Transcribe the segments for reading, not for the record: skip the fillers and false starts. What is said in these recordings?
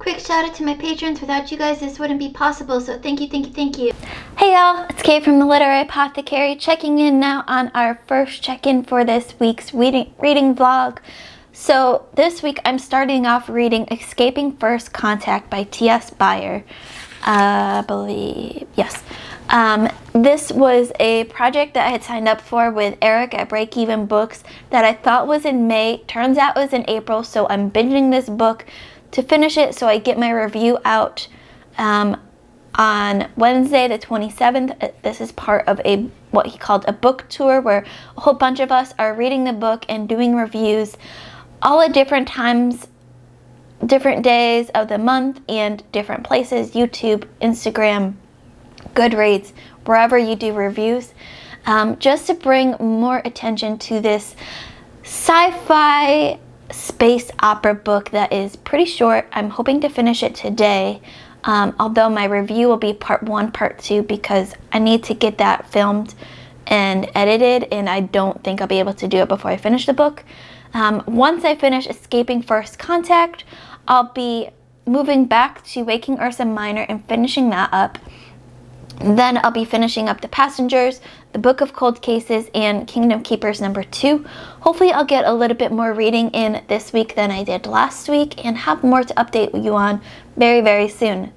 Quick shout out to my patrons. Without you guys, this wouldn't be possible, so thank you, thank you, thank you. Hey y'all, it's Kate from the Literary Apothecary, checking in now on our first check-in for this week's reading vlog. So this week I'm starting off reading Escaping First Contact by T.S. Beyer. I believe, yes. This was a project that I had signed up for with Eric at Break Even Books that I thought was in May. Turns out it was in April, so I'm binging this book to finish it so I get my review out on Wednesday the 27th. This is part of what he called a book tour, where a whole bunch of us are reading the book and doing reviews all at different times, different days of the month, and different places: YouTube, Instagram, Goodreads, wherever you do reviews, just to bring more attention to this sci-fi space opera book that is pretty short. I'm hoping to finish it today, although my review will be part 1, part 2, because I need to get that filmed and edited, and I don't think I'll be able to do it before I finish the book. Once I finish Escaping First Contact, I'll be moving back to Waking Ursa Minor and finishing that up. Then I'll be finishing up The Passengers, The Book of Cold Cases, and Kingdom Keepers number 2. Hopefully I'll get a little bit more reading in this week than I did last week, and have more to update you on very, very soon.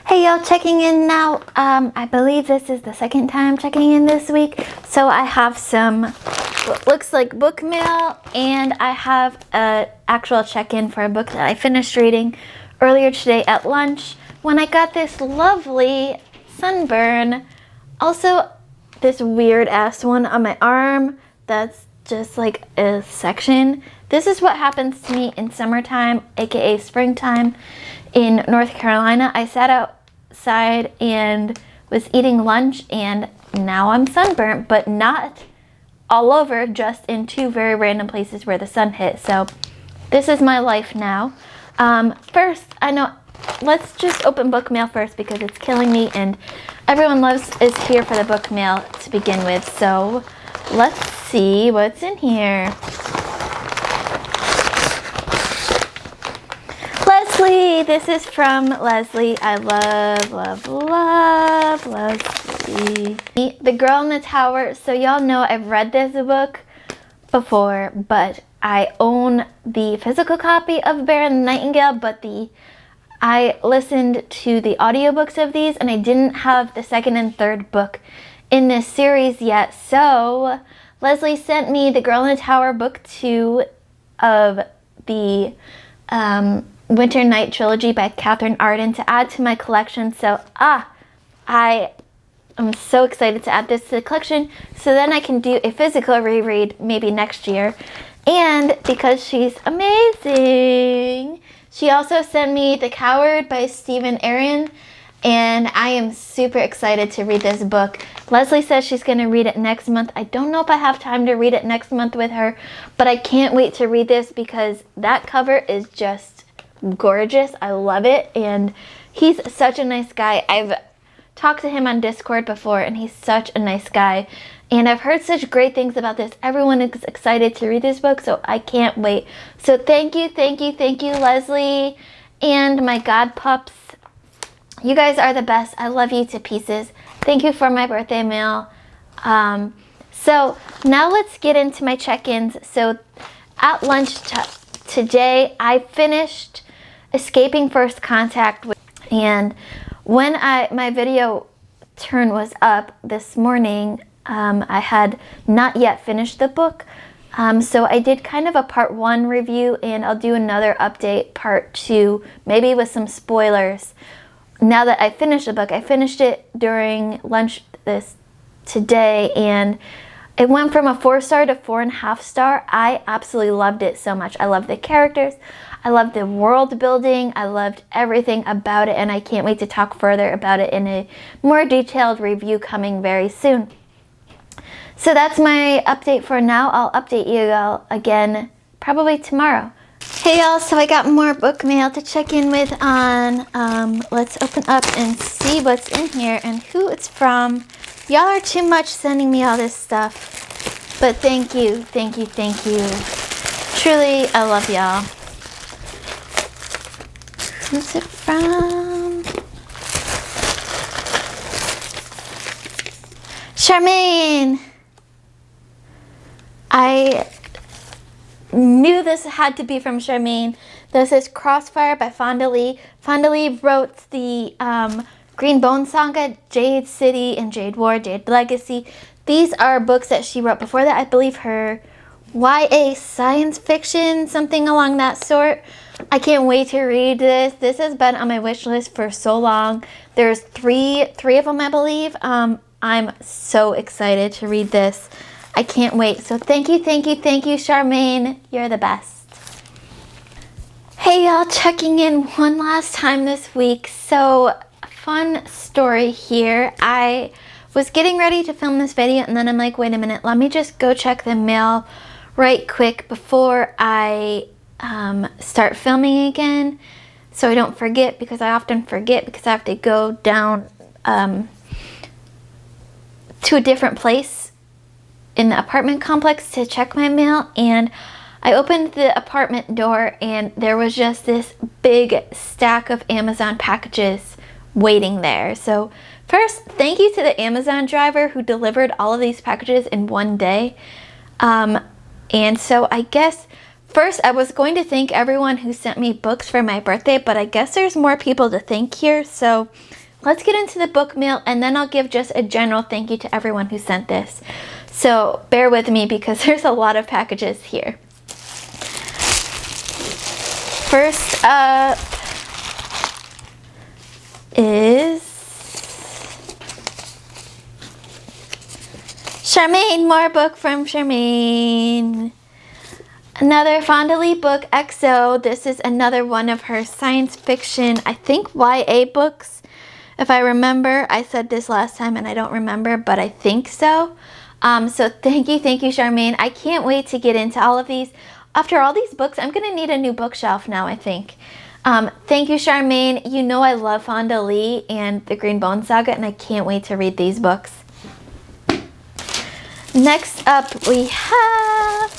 Hey y'all, checking in now. I believe this is the second time checking in this week. So I have some, what looks like book mail, and I have an actual check-in for a book that I finished reading earlier today at lunch, when I got this lovely sunburn. Also, this weird ass one on my arm that's just like a section. This is what happens to me in summertime, aka springtime, in North Carolina. I sat outside and was eating lunch, and now I'm sunburnt, but not all over, just in 2 very random places where the sun hit. So this is my life now. First, let's just open book mail first, because it's killing me, and everyone is here for the book mail to begin with. So let's see what's in here. Leslie, this is from Leslie. I love Leslie. The Girl in the Tower. So y'all know I've read this book before, but I own the physical copy of Bear and the Nightingale, but I listened to the audiobooks of these, and I didn't have the second and third book in this series yet. So Leslie sent me The Girl in the Tower book 2 of the Winter Night trilogy by Catherine Arden to add to my collection. So I am so excited to add this to the collection, so then I can do a physical reread maybe next year. And because she's amazing, she also sent me The Coward by Stephen Aaron, and I am super excited to read this book. Leslie says she's going to read it next month. I don't know if I have time to read it next month with her, but I can't wait to read this because that cover is just gorgeous. I love it, and he's such a nice guy. I've talked to him on Discord before, and he's such a nice guy. And I've heard such great things about this. Everyone is excited to read this book, so I can't wait. So thank you, Leslie, and my god pups. You guys are the best. I love you to pieces. Thank you for my birthday mail. So now let's get into my check-ins. So at lunch today, I finished Escaping First Contact, and when my video turn was up this morning, I had not yet finished the book, so I did kind of a part 1 review, and I'll do another update, part 2, maybe with some spoilers. Now that I finished the book, I finished it during lunch today, and it went from a 4-star to 4.5-star. I absolutely loved it so much. I loved the characters, I loved the world building, I loved everything about it, and I can't wait to talk further about it in a more detailed review coming very soon. So that's my update for now. I'll update you all again probably tomorrow. Hey y'all, so I got more book mail to check in with on. Let's open up and see what's in here and who it's from. Y'all are too much sending me all this stuff, but thank you. Truly, I love y'all. Who's it from? Charmaine! I knew this had to be from Charmaine. This is Crossfire by Fonda Lee. Fonda Lee wrote the Green Bone Saga, Jade City, and Jade War, Jade Legacy. These are books that she wrote before that. I believe her YA science fiction, something along that sort. I can't wait to read this. This has been on my wish list for so long. There's three of them, I believe. I'm so excited to read this. I can't wait. So thank you, Charmaine. You're the best. Hey y'all, checking in one last time this week. So, fun story here. I was getting ready to film this video and then I'm like, wait a minute, let me just go check the mail right quick before I start filming again, so I don't forget, because I often forget because I have to go down to a different place in the apartment complex to check my mail. And I opened the apartment door and there was just this big stack of Amazon packages waiting there. So first, thank you to the Amazon driver who delivered all of these packages in one day. And so I guess first I was going to thank everyone who sent me books for my birthday, but I guess there's more people to thank here. So let's get into the book mail and then I'll give just a general thank you to everyone who sent this. So bear with me because there's a lot of packages here. First up is Charmaine, more book from Charmaine. Another Fonda Lee book, XO. This is another one of her science fiction, I think YA books. If I remember, I said this last time and I don't remember, but I think so. So thank you, Charmaine. I can't wait to get into all of these. After all these books, I'm gonna need a new bookshelf now, I think. Thank you, Charmaine. You know I love Fonda Lee and the Green Bone Saga, and I can't wait to read these books. Next up, we have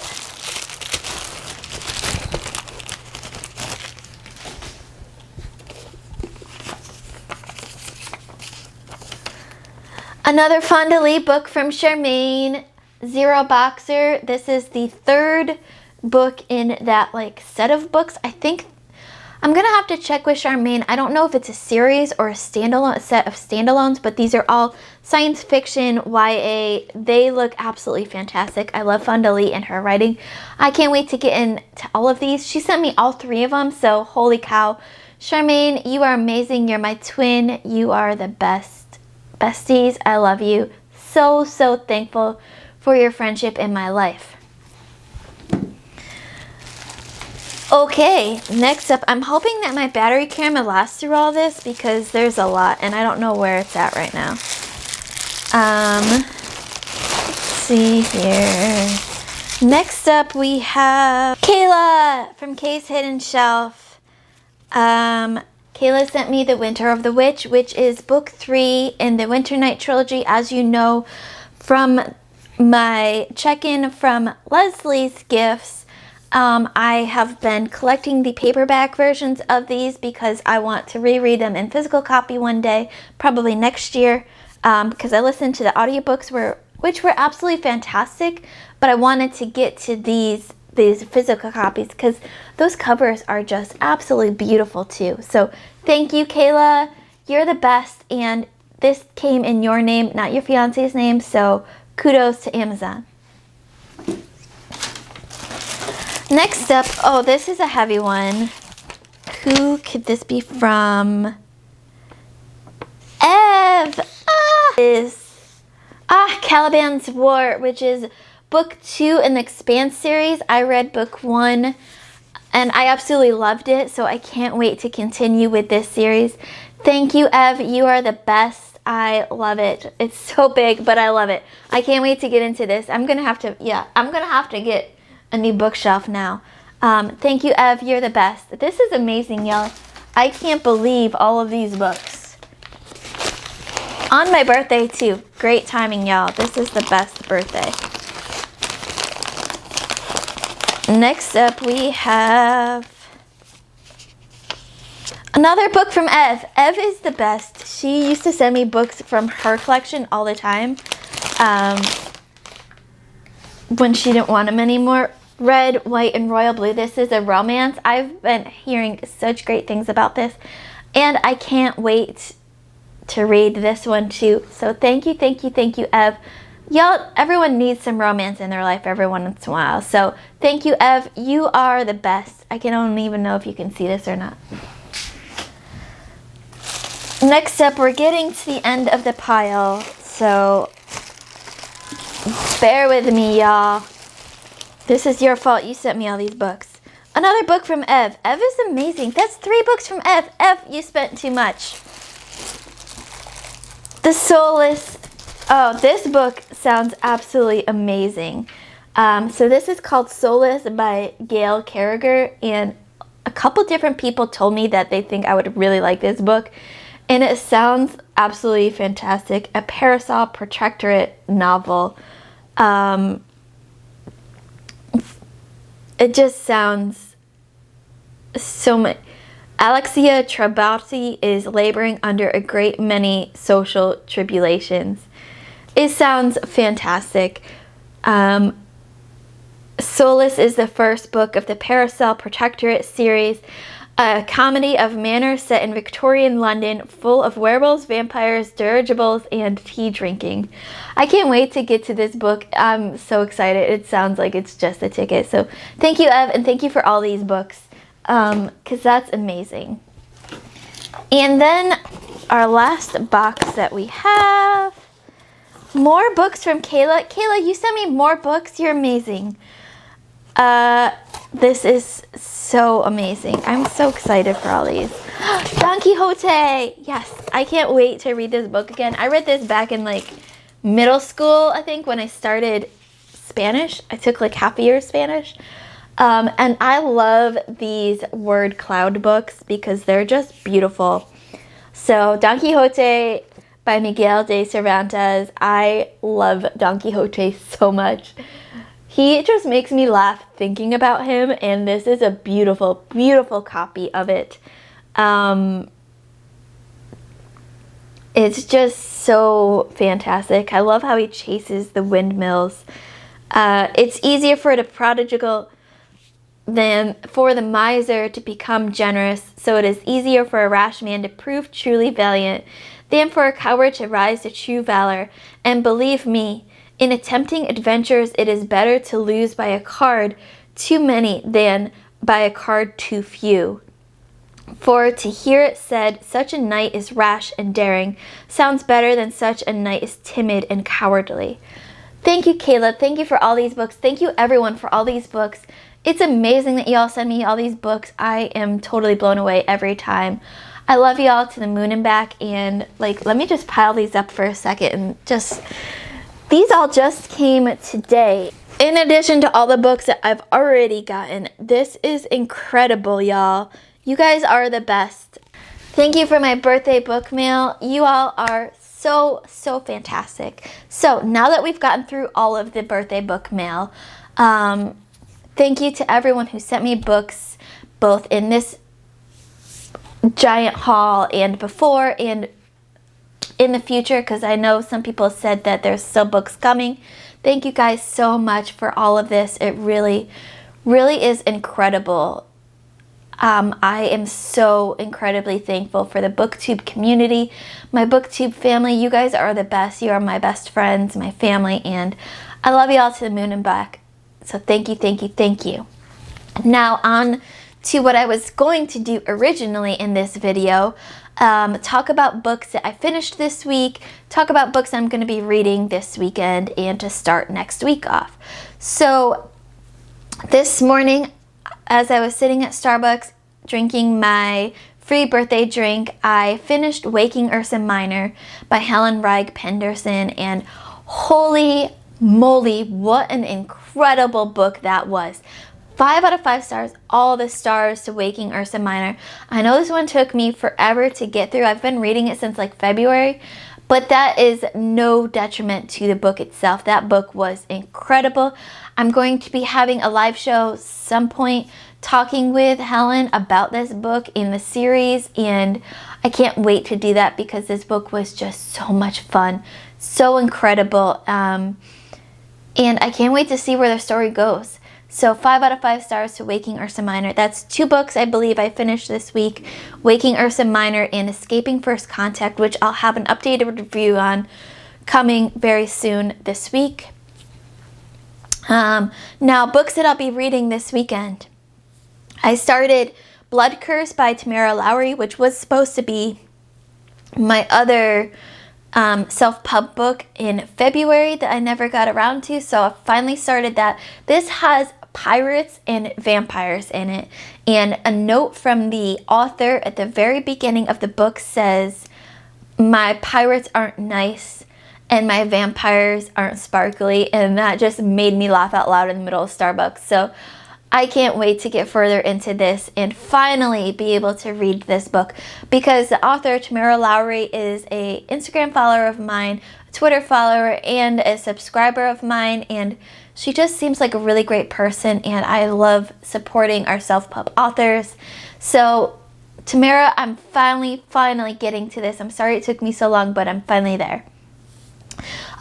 another Fonda Lee book from Charmaine, Zero Boxer. This is the third book in that set of books. I think I'm gonna have to check with Charmaine. I don't know if it's a series or a standalone set of standalones, but these are all science fiction, YA. They look absolutely fantastic. I love Fonda Lee and her writing. I can't wait to get into all of these. She sent me all three of them, so holy cow. Charmaine, you are amazing. You're my twin. You are the best. Besties, I love you. So thankful for your friendship in my life. Okay, next up, I'm hoping that my battery camera lasts through all this because there's a lot and I don't know where it's at right now. Let's see here. Next up we have Kayla from Kay's Hidden Shelf. Kayla sent me The Winter of the Witch, which is book 3 in the Winter Night trilogy. As you know from my check-in from Leslie's gifts, I have been collecting the paperback versions of these because I want to reread them in physical copy one day, probably next year, because I listened to the audiobooks which were absolutely fantastic, but I wanted to get to these physical copies because those covers are just absolutely beautiful too. So thank you, Kayla. You're the best, and this came in your name, not your fiance's name, so kudos to Amazon. Next up, oh, this is a heavy one. Who could this be from? Ev! Caliban's War, which is book 2 in the Expanse series. I read book 1 and I absolutely loved it, so I can't wait to continue with this series. Thank you, Ev. You are the best. I love it. It's so big, but I love it. I can't wait to get into this. I'm gonna have to get a new bookshelf now. Thank you, Ev. You're the best. This is amazing, y'all. I can't believe all of these books. On my birthday, too. Great timing, y'all. This is the best birthday. Next up, we have Another book from Ev. Ev is the best. She used to send me books from her collection all the time when she didn't want them anymore. Red, White, and Royal Blue. This is a romance. I've been hearing such great things about this, and I can't wait to read this one too. So thank you, thank you, thank you, Ev. Y'all, everyone needs some romance in their life every once in a while. So thank you, Ev. You are the best. I don't even know if you can see this or not. Next up, we're getting to the end of the pile. So bear with me, y'all. This is your fault. You sent me all these books. Another book from Ev. Ev is amazing. That's 3 books from Ev. Ev, you spent too much. The Soulless. Oh, this book sounds absolutely amazing. So this is called Soulless by Gail Carriger, and a couple different people told me that they think I would really like this book, and it sounds absolutely fantastic. A Parasol Protectorate novel. It just sounds so much. Alexia Trabati is laboring under a great many social tribulations. It sounds fantastic. Soulless is the first book of the Parasol Protectorate series, a comedy of manners set in Victorian London, full of werewolves, vampires, dirigibles, and tea drinking. I can't wait to get to this book. I'm so excited. It sounds like it's just a ticket. So thank you, Ev, and thank you for all these books, because that's amazing. And then our last box that we have, more books from Kayla. Kayla, you sent me more books. You're amazing. This is so amazing. I'm so excited for all these. Don Quixote. Yes, I can't wait to read this book again. I read this back in like middle school, I think, when I started Spanish. I took like half a year of Spanish. And I love these word cloud books because they're just beautiful. So Don Quixote by Miguel de Cervantes. I love Don Quixote so much. He just makes me laugh thinking about him, and this is a beautiful, beautiful copy of it. It's just so fantastic. I love how he chases the windmills. It's easier for the prodigal than for the miser to become generous, so it is easier for a rash man to prove truly valiant than for a coward to rise to true valor. And believe me, in attempting adventures, it is better to lose by a card too many than by a card too few. For to hear it said, such a knight is rash and daring, sounds better than such a knight is timid and cowardly. Thank you, Kayla. Thank you for all these books. Thank you, everyone, for all these books. It's amazing that y'all send me all these books. I am totally blown away every time. I love y'all to the moon and back. And like, let me just pile these up for a second and just... These all just came today. In addition to all the books that I've already gotten, this is incredible, y'all. You guys are the best. Thank you for my birthday book mail. You all are so, so fantastic. So now that we've gotten through all of the birthday book mail, thank you to everyone who sent me books, both in this giant haul and before and in the future, because I know some people said that there's still books coming. Thank you guys so much for all of this. It really, really is incredible. I am so incredibly thankful for the BookTube community, my BookTube family. You guys are the best. You are my best friends, my family, and I love you all to the moon and back. So thank you, thank you, thank you. Now on to what I was going to do originally in this video. Talk about books that I finished this week, talk about books I'm going to be reading this weekend, and to start next week off. So this morning, as I was sitting at Starbucks drinking my free birthday drink, I finished Waking Ursa Minor by Helen Reig Penderson, and holy moly, what an incredible book that was. 5 out of 5 stars, all the stars to Waking Ursa Minor. I know this one took me forever to get through. I've been reading it since like February, but that is no detriment to the book itself. That book was incredible. I'm going to be having a live show some point talking with Helen about this book in the series, and I can't wait to do that because this book was just so much fun, so incredible, and I can't wait to see where the story goes. So 5 out of 5 stars to Waking Ursa Minor. That's 2 books I believe I finished this week, Waking Ursa Minor and Escaping First Contact, which I'll have an updated review on coming very soon this week. Now, books that I'll be reading this weekend. I started Blood Curse by Tamara Lowry, which was supposed to be my other self-pub book in February that I never got around to, so I finally started that. This has pirates and vampires in it, and a note from the author at the very beginning of the book says, "My pirates aren't nice and my vampires aren't sparkly," and that just made me laugh out loud in the middle of Starbucks. So I can't wait to get further into this and finally be able to read this book, because the author, Tamara Lowry, is a Instagram follower of mine, a Twitter follower, and a subscriber of mine, and she just seems like a really great person, and I love supporting our self-pub authors. So Tamara, I'm finally getting to this. I'm sorry it took me so long, but I'm finally there.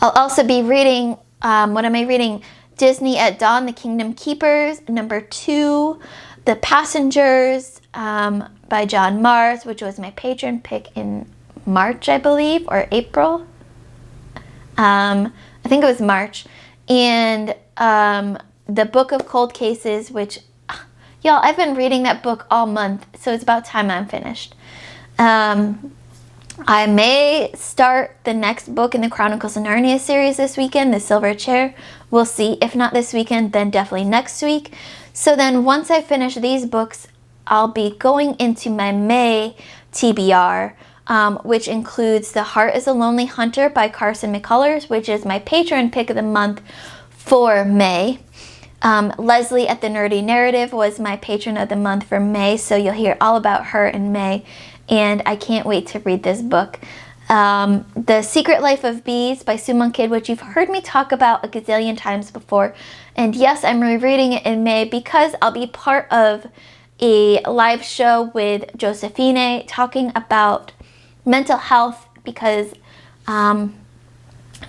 I'll also be reading, what am I reading? Disney at Dawn, The Kingdom Keepers, number 2, The Passengers by John Mars, which was my patron pick in March, I believe, or April. I think it was March. And The Book of Cold Cases, which, y'all, I've been reading that book all month, so it's about time I'm finished. I may start the next book in the Chronicles of Narnia series this weekend, The Silver Chair. We'll see. If not this weekend, then definitely next week. So then once I finish these books, I'll be going into my May TBR, which includes The Heart is a Lonely Hunter by Carson McCullers, which is my patron pick of the month for May. Leslie at the Nerdy Narrative was my patron of the month for May, so you'll hear all about her in May, and I can't wait to read this book. The Secret Life of Bees by Sue Monk Kidd, which you've heard me talk about a gazillion times before, and yes, I'm rereading it in May because I'll be part of a live show with Josephine talking about mental health, because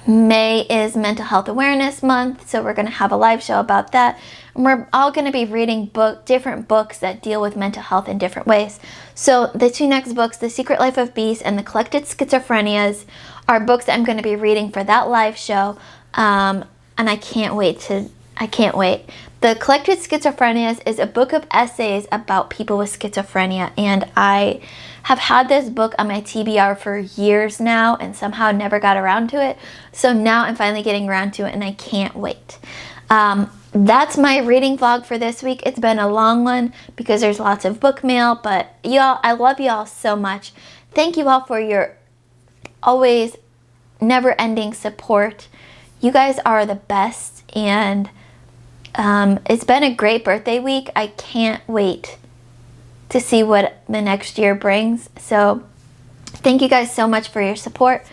May is Mental Health Awareness Month, so we're going to have a live show about that. And we're all going to be reading different books that deal with mental health in different ways. So the 2 next books, The Secret Life of Bees and The Collected Schizophrenias, are books that I'm going to be reading for that live show. And I can't wait. The Collected Schizophrenias is a book of essays about people with schizophrenia, and I have had this book on my TBR for years now and somehow never got around to it. So now I'm finally getting around to it, and I can't wait. That's my reading vlog for this week. It's been a long one because there's lots of book mail, but y'all, I love y'all so much. Thank you all for your always never-ending support. You guys are the best, and it's been a great birthday week. I can't wait to see what the next year brings. So thank you guys so much for your support.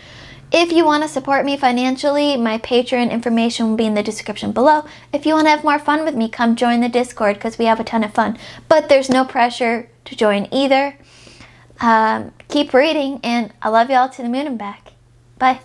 If you want to support me financially, my Patreon information will be in the description below. If you want to have more fun with me, come join the Discord because we have a ton of fun. But there's no pressure to join either. Keep reading, and I love y'all to the moon and back. Bye.